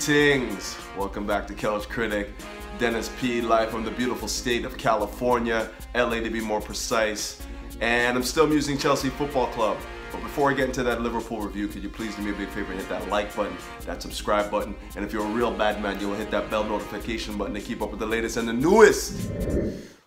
Greetings! Welcome back to Couch Critic. Dennis P, live from the beautiful state of California, LA to be more precise. And I'm still musing Chelsea Football Club. But before I get into that Liverpool review, could you please do me a big favor and hit that like button, that subscribe button, and if you're a real bad man, you'll hit that bell notification button to keep up with the latest and the newest.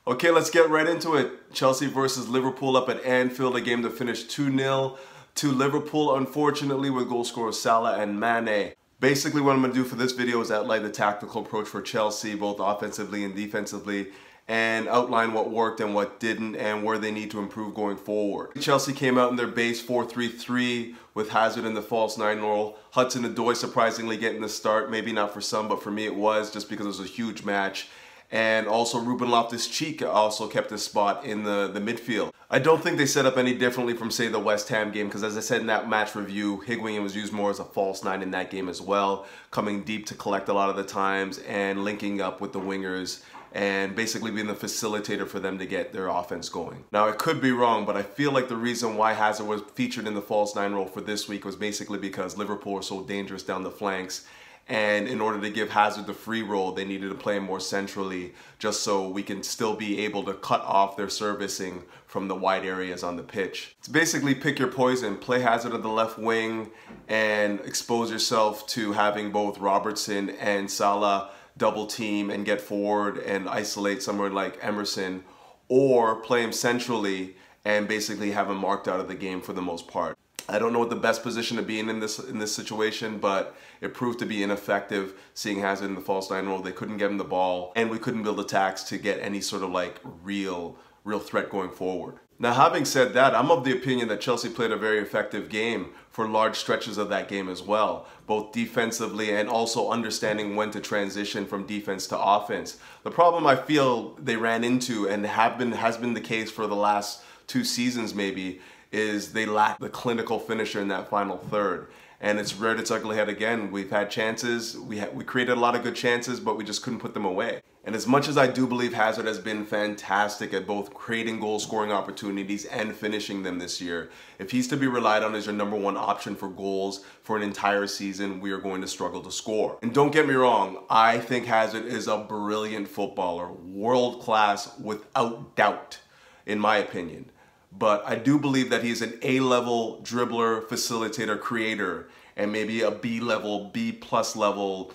Okay, let's get right into it. Chelsea versus Liverpool up at Anfield, a game that finished 2-0 to Liverpool, unfortunately, with goal scorers Salah and Mane. Basically, what I'm going to do for this video is outline the tactical approach for Chelsea, both offensively and defensively, and outline what worked and what didn't and where they need to improve going forward. Chelsea came out in their base 4-3-3 with Hazard in the false 9 role. Hudson-Odoi surprisingly getting the start, maybe not for some, but for me it was, just because it was a huge match. And also Ruben Loftus-Cheek also kept his spot in the midfield. I don't think they set up any differently from, say, the West Ham game, because as I said in that match review, Higuain was used more as a false 9 in that game as well, coming deep to collect a lot of the times and linking up with the wingers and basically being the facilitator for them to get their offense going. Now, I could be wrong, but I feel like the reason why Hazard was featured in the false 9 role for this week was basically because Liverpool was so dangerous down the flanks. And in order to give Hazard the free role, they needed to play him more centrally, just so we can still be able to cut off their servicing from the wide areas on the pitch. It's basically pick your poison, play Hazard at the left wing and expose yourself to having both Robertson and Salah double team and get forward and isolate somewhere like Emerson, or play him centrally and basically have him marked out of the game for the most part. I don't know what the best position to be in this situation, but it proved to be ineffective seeing Hazard in the false 9 role. They couldn't get him the ball, and we couldn't build attacks to get any sort of like real threat going forward. Now, having said that, I'm of the opinion that Chelsea played a very effective game for large stretches of that game as well, both defensively and also understanding when to transition from defense to offense. The problem I feel they ran into, and has been the case for the last 2 seasons maybe, is they lack the clinical finisher in that final third. And it's reared its ugly head again. We've had chances, we created a lot of good chances, but we just couldn't put them away. And as much as I do believe Hazard has been fantastic at both creating goal scoring opportunities and finishing them this year, if he's to be relied on as your #1 option for goals for an entire season, we are going to struggle to score. And don't get me wrong, I think Hazard is a brilliant footballer, world class without doubt, in my opinion. But I do believe that he's an A-level dribbler, facilitator, creator, and maybe a B-level, B-plus level,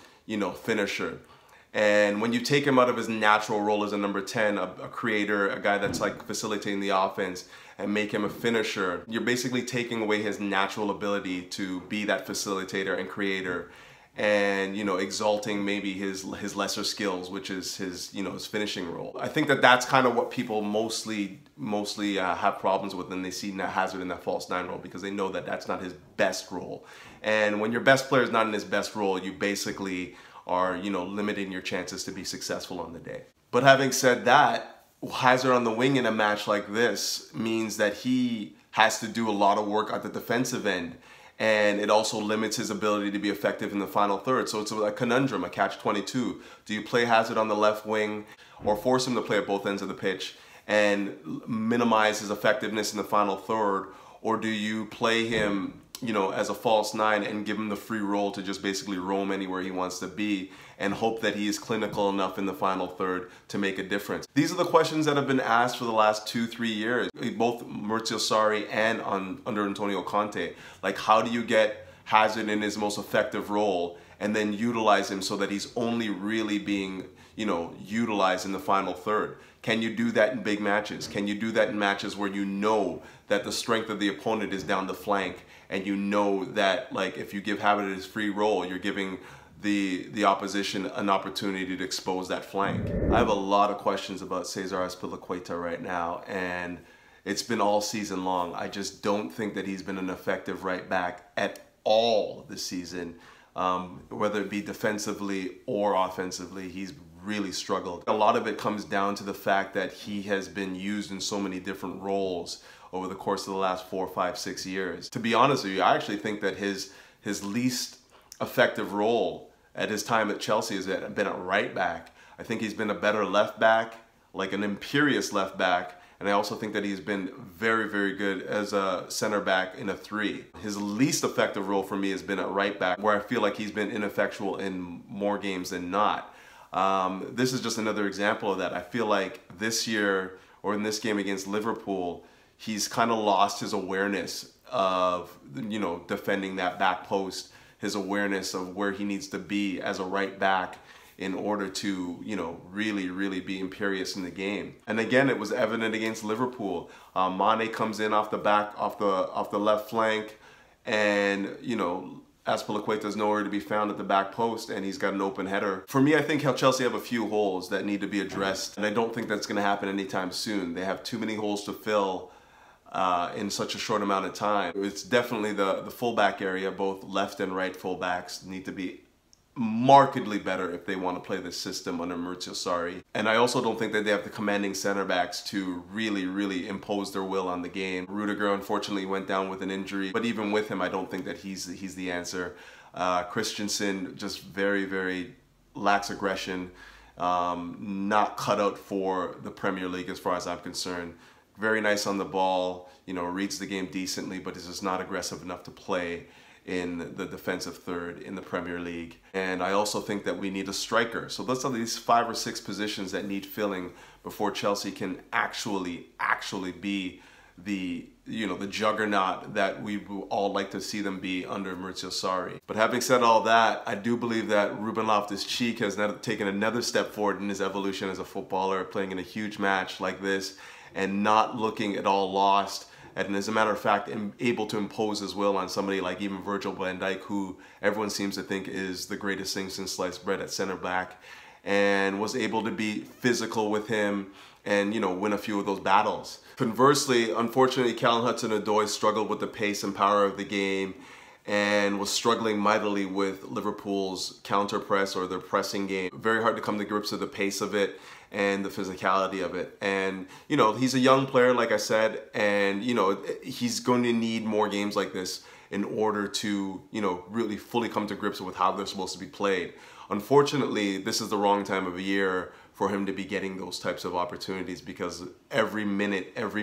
finisher. And when you take him out of his natural role as a number 10, a creator, a guy that's like facilitating the offense, and make him a finisher, you're basically taking away his natural ability to be that facilitator and creator, and exalting maybe his lesser skills, which is his his finishing role. I think that that's kind of what people mostly have problems with, and they see Hazard in that false 9 role because they know that that's not his best role. And when your best player is not in his best role, you basically are limiting your chances to be successful on the day. But having said that, Hazard on the wing in a match like this means that he has to do a lot of work at the defensive end. And it also limits his ability to be effective in the final third. So it's a conundrum, a catch-22. Do you play Hazard on the left wing or force him to play at both ends of the pitch and minimize his effectiveness in the final third? Or do you play him, as a false 9 and give him the free role to just basically roam anywhere he wants to be and hope that he is clinical enough in the final third to make a difference? These are the questions that have been asked for the last 2-3 years, both Maurizio Sarri and under Antonio Conte. Like, how do you get Hazard in his most effective role and then utilize him so that he's only really being, utilized in the final third? Can you do that in big matches? Can you do that in matches where you know that the strength of the opponent is down the flank, and you know that, like, if you give Hazard his free role, you're giving the opposition an opportunity to expose that flank? I have a lot of questions about Cesar Azpilicueta right now, and it's been all season long. I just don't think that he's been an effective right back at all this season, whether it be defensively or offensively. He's really struggled. A lot of it comes down to the fact that he has been used in so many different roles over the course of the last 4, 5, 6 years. To be honest with you, I actually think that his least effective role at his time at Chelsea has been at right back. I think he's been a better left back, like an imperious left back, And I also think that he's been very, very good as a center back in a 3. His least effective role for me has been at right back, where I feel like he's been ineffectual in more games than not. This is just another example of that. I feel like this year, or in this game against Liverpool, he's kind of lost his awareness of, you know, defending that back post, his awareness of where he needs to be as a right back in order to, you know, really, really be imperious in the game. And again, it was evident against Liverpool. Mane comes in off the back, off the left flank, and, you know, Azpi is nowhere to be found at the back post, and he's got an open header. For me, I think Chelsea have a few holes that need to be addressed, and I don't think that's going to happen anytime soon. They have too many holes to fill in such a short amount of time. It's definitely the fullback area. Both left and right fullbacks need to be markedly better if they want to play this system under Maurizio Sarri. And I also don't think that they have the commanding center backs to really, really impose their will on the game. Rudiger unfortunately went down with an injury, but even with him, I don't think that he's the answer. Christensen just very, very lacks aggression, not cut out for the Premier League as far as I'm concerned. Very nice on the ball, you know, reads the game decently, but is just not aggressive enough to play in the defensive third in the Premier League. And I also think that we need a striker. So those are these 5 or 6 positions that need filling before Chelsea can actually be the, you know, the juggernaut that we all like to see them be under Maurizio Sarri. But having said all that, I do believe that Ruben Loftus-Cheek has now taken another step forward in his evolution as a footballer, playing in a huge match like this and not looking at all lost. And as a matter of fact, able to impose his will on somebody like even Virgil van Dijk, who everyone seems to think is the greatest thing since sliced bread at center back, and was able to be physical with him and, you know, win a few of those battles. Conversely, unfortunately, Callum Hudson-Odoi struggled with the pace and power of the game and was struggling mightily with Liverpool's counter press or their pressing game. Very hard to come to grips with the pace of it and the physicality of it. And, you know, he's a young player, like I said, and, you know, he's going to need more games like this in order to, you know, really fully come to grips with how they're supposed to be played. Unfortunately, this is the wrong time of year for him to be getting those types of opportunities, because every minute, every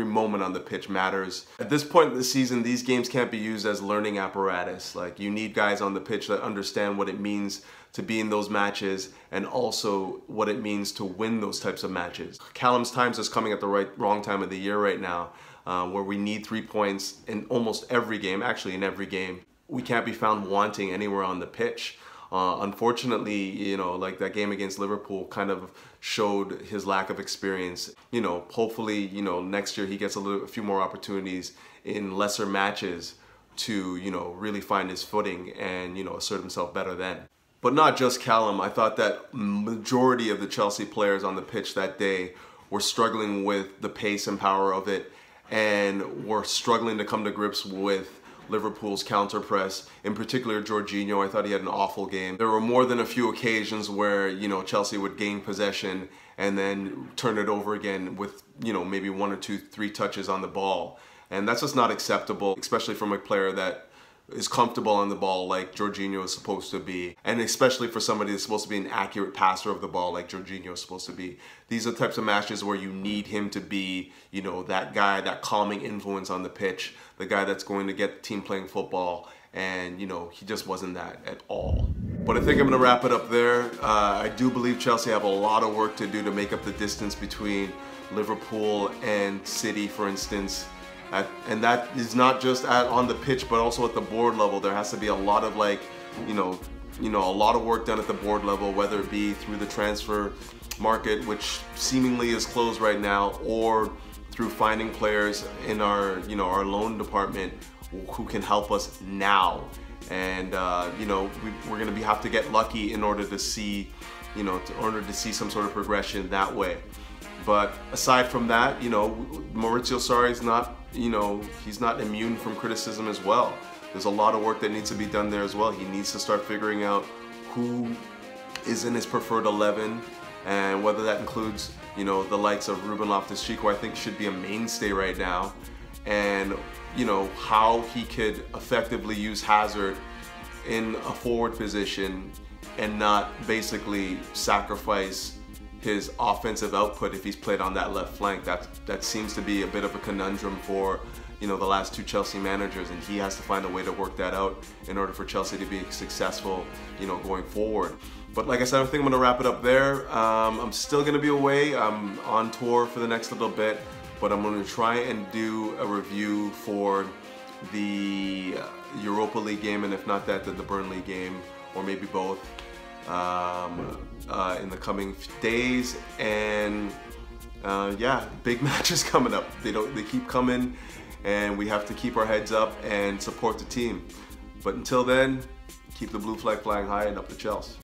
moment on the pitch matters. At this point in the season, these games can't be used as learning apparatus. Like, you need guys on the pitch that understand what it means to be in those matches and also what it means to win those types of matches. Callum's times is coming at the wrong time of the year right now, where we need 3 points in almost every game, actually in every game. We can't be found wanting anywhere on the pitch. Unfortunately, you know, like that game against Liverpool kind of showed his lack of experience. You know, hopefully, you know, next year he gets a few more opportunities in lesser matches to, you know, really find his footing and, you know, assert himself better then. But not just Callum. I thought that majority of the Chelsea players on the pitch that day were struggling with the pace and power of it, and were struggling to come to grips with Liverpool's counter press. In particular, Jorginho, I thought he had an awful game. There were more than a few occasions where, you know, Chelsea would gain possession and then turn it over again with, you know, maybe 1 or 2, 3 touches on the ball. And that's just not acceptable, especially from a player that is comfortable on the ball like Jorginho is supposed to be, and especially for somebody that's supposed to be an accurate passer of the ball like Jorginho is supposed to be. These are the types of matches where you need him to be, you know, that guy, that calming influence on the pitch, the guy that's going to get the team playing football, and, you know, he just wasn't that at all. But I think I'm going to wrap it up there. I do believe Chelsea have a lot of work to do to make up the distance between Liverpool and City, for instance. And that is not just on the pitch, but also at the board level. There has to be a lot of, like, you know, a lot of work done at the board level, whether it be through the transfer market, which seemingly is closed right now, or through finding players in our, you know, our loan department who can help us now. And you know, we're going to have to get lucky in order to see, you know, some sort of progression that way. But aside from that, you know, Maurizio Sarri is not, you know, he's not immune from criticism as well. There's a lot of work that needs to be done there as well. He needs to start figuring out who is in his preferred 11, and whether that includes, you know, the likes of Ruben Loftus-Cheek, who I think should be a mainstay right now, and, you know, how he could effectively use Hazard in a forward position and not basically sacrifice, his offensive output if he's played on that left flank. That seems to be a bit of a conundrum for, you know, the last two Chelsea managers, and he has to find a way to work that out in order for Chelsea to be successful, you know, going forward. But like I said, I think I'm going to wrap it up there. I'm still going to be away. I'm on tour for the next little bit, but I'm going to try and do a review for the Europa League game, and if not that, then the Burnley game, or maybe both, in the coming days. And yeah, big matches coming up. They keep coming, and we have to keep our heads up and support the team. But until then, keep the blue flag flying high and up the Chelsea.